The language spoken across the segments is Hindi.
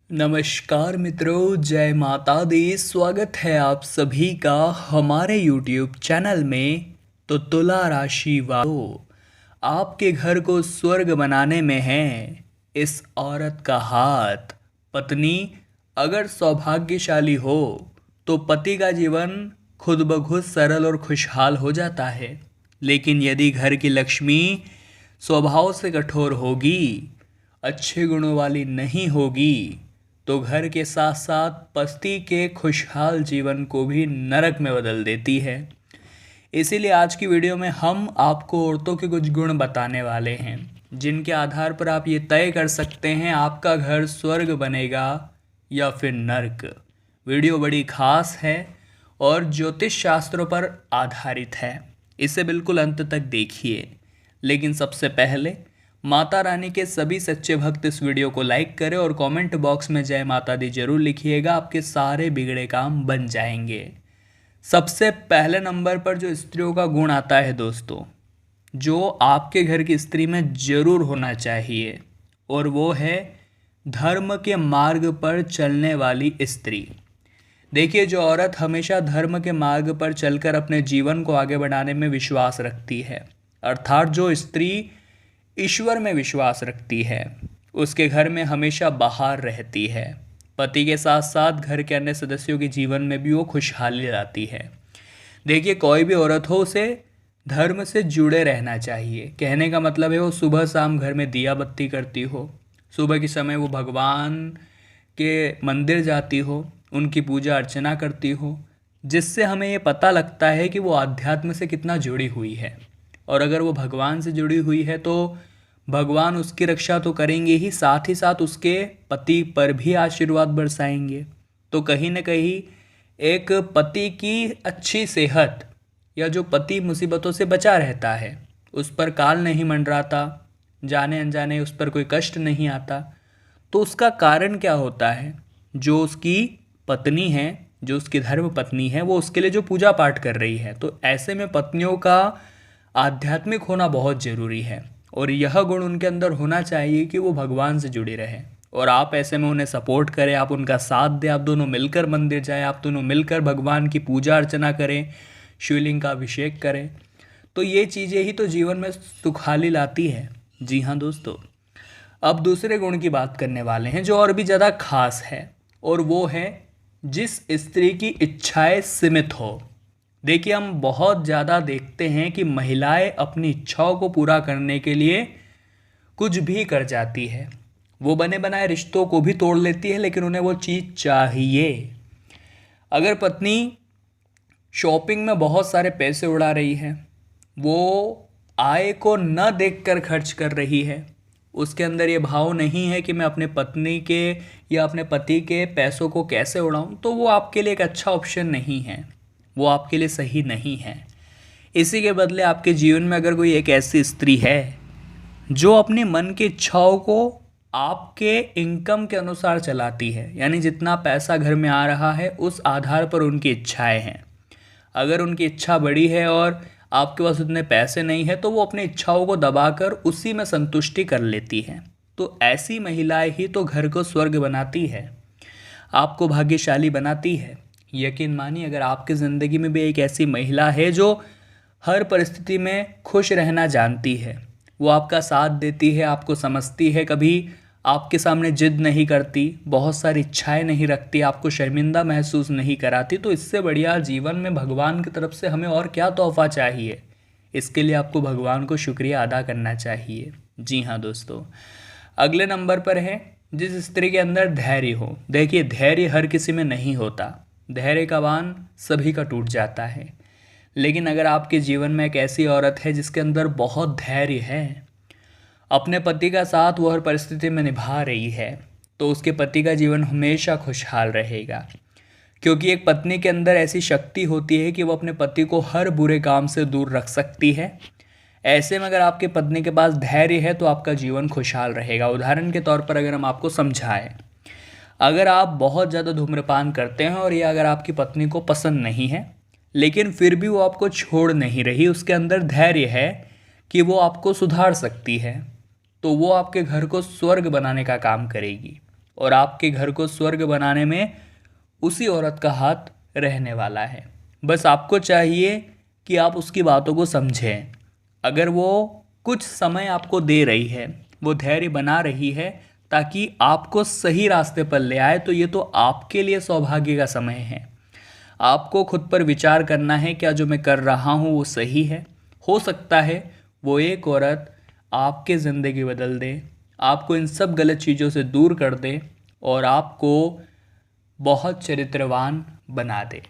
नमस्कार मित्रों, जय माता दी। स्वागत है आप सभी का हमारे YouTube चैनल में। तो तुला राशि वालों, आपके घर को स्वर्ग बनाने में है इस औरत का हाथ। पत्नी अगर सौभाग्यशाली हो तो पति का जीवन खुद ब खुद सरल और खुशहाल हो जाता है। लेकिन यदि घर की लक्ष्मी स्वभाव से कठोर होगी, अच्छे गुणों वाली नहीं होगी, तो घर के साथ साथ पति के खुशहाल जीवन को भी नरक में बदल देती है। इसीलिए आज की वीडियो में हम आपको औरतों के कुछ गुण बताने वाले हैं, जिनके आधार पर आप ये तय कर सकते हैं आपका घर स्वर्ग बनेगा या फिर नर्क। वीडियो बड़ी खास है और ज्योतिष शास्त्रों पर आधारित है। इसे बिल्कुल अंत तक देखिए। लेकिन सबसे पहले माता रानी के सभी सच्चे भक्त इस वीडियो को लाइक करें और कमेंट बॉक्स में जय माता दी जरूर लिखिएगा। आपके सारे बिगड़े काम बन जाएंगे। सबसे पहले नंबर पर जो स्त्रियों का गुण आता है दोस्तों, जो आपके घर की स्त्री में जरूर होना चाहिए, और वो है धर्म के मार्ग पर चलने वाली स्त्री। देखिए, जो औरत हमेशा धर्म के मार्ग पर चलकर अपने जीवन को आगे बढ़ाने में विश्वास रखती है, अर्थात जो स्त्री ईश्वर में विश्वास रखती है, उसके घर में हमेशा बहार रहती है। पति के साथ साथ घर के अन्य सदस्यों के जीवन में भी वो खुशहाली लाती है। देखिए, कोई भी औरत हो, उसे धर्म से जुड़े रहना चाहिए। कहने का मतलब है वो सुबह शाम घर में दिया बत्ती करती हो, सुबह के समय वो भगवान के मंदिर जाती हो, उनकी पूजा अर्चना करती हो, जिससे हमें ये पता लगता है कि वो आध्यात्म से कितना जुड़ी हुई है। और अगर वो भगवान से जुड़ी हुई है तो भगवान उसकी रक्षा तो करेंगे ही, साथ ही साथ उसके पति पर भी आशीर्वाद बरसाएंगे। तो कहीं ना कहीं एक पति की अच्छी सेहत, या जो पति मुसीबतों से बचा रहता है, उस पर काल नहीं मंडराता, जाने अनजाने उस पर कोई कष्ट नहीं आता, तो उसका कारण क्या होता है? जो उसकी पत्नी है, जो उसकी धर्म पत्नी है, वो उसके लिए जो पूजा पाठ कर रही है। तो ऐसे में पत्नियों का आध्यात्मिक होना बहुत ज़रूरी है, और यह गुण उनके अंदर होना चाहिए कि वो भगवान से जुड़े रहें। और आप ऐसे में उन्हें सपोर्ट करें, आप उनका साथ दें, आप दोनों मिलकर मंदिर जाएं, आप दोनों मिलकर भगवान की पूजा अर्चना करें, शिवलिंग का अभिषेक करें। तो ये चीज़ें ही तो जीवन में सुखाली लाती है। जी हाँ दोस्तों, अब दूसरे गुण की बात करने वाले हैं, जो और भी ज़्यादा खास है, और वो है जिस स्त्री की इच्छाएं सीमित हो। देखिए, हम बहुत ज़्यादा देखते हैं कि महिलाएं अपनी इच्छाओं को पूरा करने के लिए कुछ भी कर जाती है। वो बने बनाए रिश्तों को भी तोड़ लेती है, लेकिन उन्हें वो चीज़ चाहिए। अगर पत्नी शॉपिंग में बहुत सारे पैसे उड़ा रही है, वो आय को न देखकर खर्च कर रही है, उसके अंदर ये भाव नहीं है कि मैं अपने पत्नी के या अपने पति के पैसों को कैसे उड़ाऊं, तो वो आपके लिए एक अच्छा ऑप्शन नहीं है, वो आपके लिए सही नहीं है। इसी के बदले आपके जीवन में अगर कोई एक ऐसी स्त्री है जो अपने मन की इच्छाओं को आपके इनकम के अनुसार चलाती है, यानी जितना पैसा घर में आ रहा है उस आधार पर उनकी इच्छाएं हैं। अगर उनकी इच्छा बड़ी है और आपके पास उतने पैसे नहीं है, तो वो अपनी इच्छाओं को दबाकर उसी में संतुष्टि कर लेती है। तो ऐसी महिलाएं ही तो घर को स्वर्ग बनाती है, आपको भाग्यशाली बनाती है। यकीन मानिए, अगर आपकी ज़िंदगी में भी एक ऐसी महिला है जो हर परिस्थिति में खुश रहना जानती है, वो आपका साथ देती है, आपको समझती है, कभी आपके सामने जिद नहीं करती, बहुत सारी इच्छाएं नहीं रखती, आपको शर्मिंदा महसूस नहीं कराती, तो इससे बढ़िया जीवन में भगवान की तरफ से हमें और क्या तोहफा चाहिए। इसके लिए आपको भगवान को शुक्रिया अदा करना चाहिए। जी हाँ दोस्तों, अगले नंबर पर है जिस स्त्री के अंदर धैर्य हो। देखिए, धैर्य हर किसी में नहीं होता, धैर्य का बांध सभी का टूट जाता है। लेकिन अगर आपके जीवन में एक ऐसी औरत है जिसके अंदर बहुत धैर्य है, अपने पति का साथ वो हर परिस्थिति में निभा रही है, तो उसके पति का जीवन हमेशा खुशहाल रहेगा। क्योंकि एक पत्नी के अंदर ऐसी शक्ति होती है कि वो अपने पति को हर बुरे काम से दूर रख सकती है। ऐसे में अगर आपके पत्नी के पास धैर्य है तो आपका जीवन खुशहाल रहेगा। उदाहरण के तौर पर अगर हम आपको समझाएं, अगर आप बहुत ज़्यादा धूम्रपान करते हैं और ये अगर आपकी पत्नी को पसंद नहीं है, लेकिन फिर भी वो आपको छोड़ नहीं रही, उसके अंदर धैर्य है कि वो आपको सुधार सकती है, तो वो आपके घर को स्वर्ग बनाने का काम करेगी। और आपके घर को स्वर्ग बनाने में उसी औरत का हाथ रहने वाला है। बस आपको चाहिए कि आप उसकी बातों को समझें। अगर वो कुछ समय आपको दे रही है, वो धैर्य बना रही है ताकि आपको सही रास्ते पर ले आए, तो ये तो आपके लिए सौभाग्य का समय है। आपको खुद पर विचार करना है, क्या जो मैं कर रहा हूँ वो सही है। हो सकता है वो एक औरत आपके ज़िंदगी बदल दे, आपको इन सब गलत चीज़ों से दूर कर दे और आपको बहुत चरित्रवान बना दे।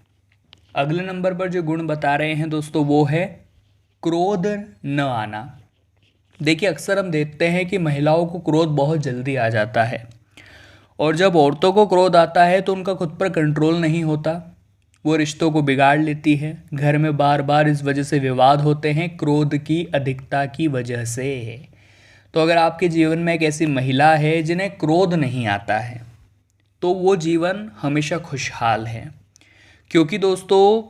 अगले नंबर पर जो गुण बता रहे हैं दोस्तों, वो है क्रोध न आना। देखिए, अक्सर हम देखते हैं कि महिलाओं को क्रोध बहुत जल्दी आ जाता है, और जब औरतों को क्रोध आता है तो उनका खुद पर कंट्रोल नहीं होता, वो रिश्तों को बिगाड़ लेती है। घर में बार बार इस वजह से विवाद होते हैं, क्रोध की अधिकता की वजह से। तो अगर आपके जीवन में एक ऐसी महिला है जिन्हें क्रोध नहीं आता है, तो वो जीवन हमेशा खुशहाल है। क्योंकि दोस्तों,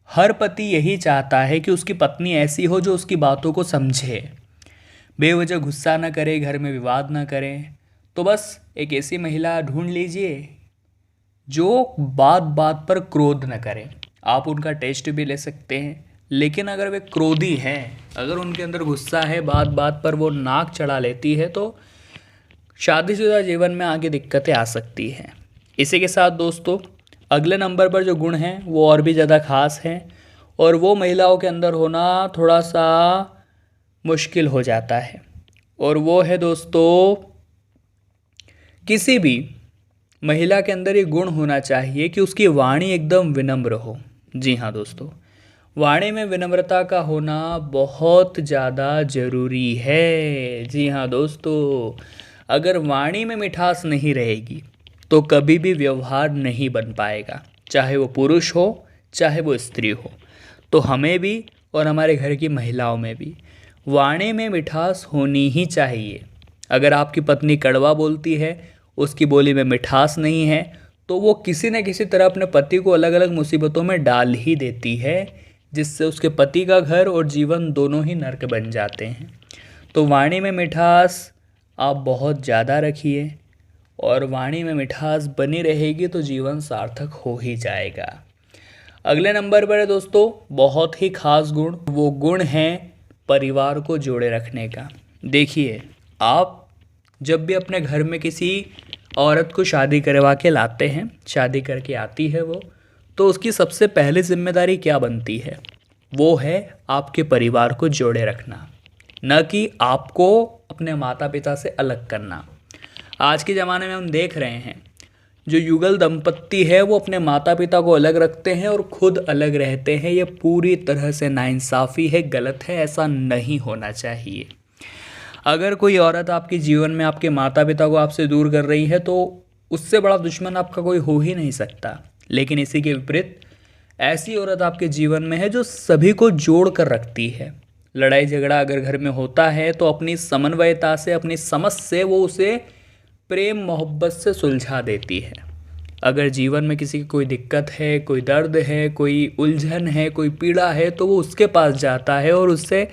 हर पति यही चाहता है कि उसकी पत्नी ऐसी हो जो उसकी बातों को समझे, बेवजह गुस्सा न करे, घर में विवाद न करे। तो बस एक ऐसी महिला ढूंढ लीजिए जो बात बात पर क्रोध न करे। आप उनका टेस्ट भी ले सकते हैं, लेकिन अगर वे क्रोधी हैं, अगर उनके अंदर गुस्सा है, बात बात पर वो नाक चढ़ा लेती है, तो शादीशुदा जीवन में आगे दिक्कतें आ सकती हैं। इसी के साथ दोस्तों, अगले नंबर पर जो गुण हैं वो और भी ज़्यादा खास हैं, और वो महिलाओं के अंदर होना थोड़ा सा मुश्किल हो जाता है। और वो है दोस्तों, किसी भी महिला के अंदर ये गुण होना चाहिए कि उसकी वाणी एकदम विनम्र हो। जी हाँ दोस्तों, वाणी में विनम्रता का होना बहुत ज़्यादा ज़रूरी है। जी हाँ दोस्तों, अगर वाणी में मिठास नहीं रहेगी तो कभी भी व्यवहार नहीं बन पाएगा, चाहे वो पुरुष हो चाहे वो स्त्री हो। तो हमें भी और हमारे घर की महिलाओं में भी वाणी में मिठास होनी ही चाहिए। अगर आपकी पत्नी कड़वा बोलती है, उसकी बोली में मिठास नहीं है, तो वो किसी न किसी तरह अपने पति को अलग अलग मुसीबतों में डाल ही देती है, जिससे उसके पति का घर और जीवन दोनों ही नर्क बन जाते हैं। तो वाणी में मिठास आप बहुत ज़्यादा रखिए, और वाणी में मिठास बनी रहेगी तो जीवन सार्थक हो ही जाएगा। अगले नंबर पर है दोस्तों बहुत ही खास गुण, वो गुण है परिवार को जोड़े रखने का। देखिए, आप जब भी अपने घर में किसी औरत को शादी करवा के लाते हैं, शादी करके आती है वो, तो उसकी सबसे पहली जिम्मेदारी क्या बनती है? वो है आपके परिवार को जोड़े रखना, न कि आपको अपने माता पिता से अलग करना। आज के ज़माने में हम देख रहे हैं, जो युगल दंपत्ति है वो अपने माता पिता को अलग रखते हैं और खुद अलग रहते हैं। ये पूरी तरह से नाइंसाफ़ी है, गलत है, ऐसा नहीं होना चाहिए। अगर कोई औरत आपके जीवन में आपके माता पिता को आपसे दूर कर रही है, तो उससे बड़ा दुश्मन आपका कोई हो ही नहीं सकता। लेकिन इसी के विपरीत ऐसी औरत आपके जीवन में है जो सभी को जोड़ कर रखती है। लड़ाई झगड़ा अगर घर में होता है तो अपनी समन्वयता से, अपनी समझ से वो उसे प्रेम मोहब्बत से सुलझा देती है। अगर जीवन में किसी की कोई दिक्कत है, कोई दर्द है, कोई उलझन है, कोई पीड़ा है, तो वो उसके पास जाता है और उससे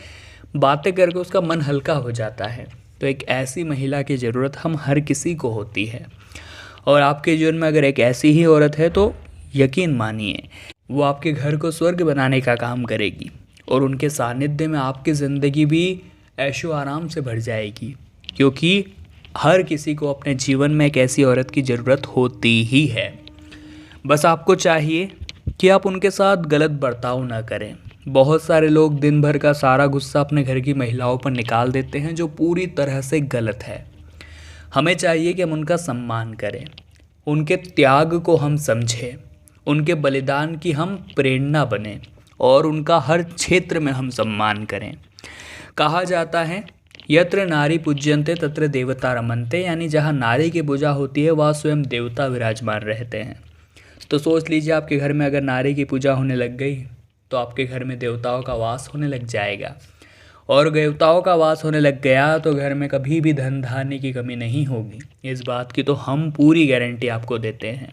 बातें करके उसका मन हल्का हो जाता है। तो एक ऐसी महिला की ज़रूरत हम हर किसी को होती है, और आपके जीवन में अगर एक ऐसी ही औरत है तो यकीन मानिए वो आपके घर को स्वर्ग बनाने का काम करेगी, और उनके सानिध्य में आपकी ज़िंदगी भी ऐशो आराम से भर जाएगी। क्योंकि हर किसी को अपने जीवन में एक ऐसी औरत की ज़रूरत होती ही है। बस आपको चाहिए कि आप उनके साथ गलत बर्ताव ना करें। बहुत सारे लोग दिन भर का सारा गुस्सा अपने घर की महिलाओं पर निकाल देते हैं, जो पूरी तरह से गलत है। हमें चाहिए कि हम उनका सम्मान करें, उनके त्याग को हम समझें, उनके बलिदान की हम प्रेरणा बने, और उनका हर क्षेत्र में हम सम्मान करें। कहा जाता है, यत्र नारी पूज्यन्ते तत्र देवता रमन्ते, यानी जहाँ नारी की पूजा होती है वहाँ स्वयं देवता विराजमान रहते हैं। तो सोच लीजिए, आपके घर में अगर नारी की पूजा होने लग गई तो आपके घर में देवताओं का वास होने लग जाएगा, और देवताओं का वास होने लग गया तो घर में कभी भी धन धान्य की कमी नहीं होगी। इस बात की तो हम पूरी गारंटी आपको देते हैं।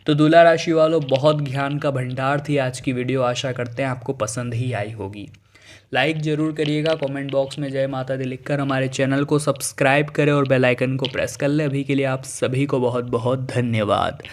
तो तुला राशि वालों, बहुत ज्ञान का भंडार थी आज की वीडियो। आशा करते हैं आपको पसंद ही आई होगी। लाइक ज़रूर करिएगा, कमेंट बॉक्स में जय माता दी लिखकर हमारे चैनल को सब्सक्राइब करें और बेल आइकन को प्रेस कर लें। अभी के लिए आप सभी को बहुत बहुत धन्यवाद।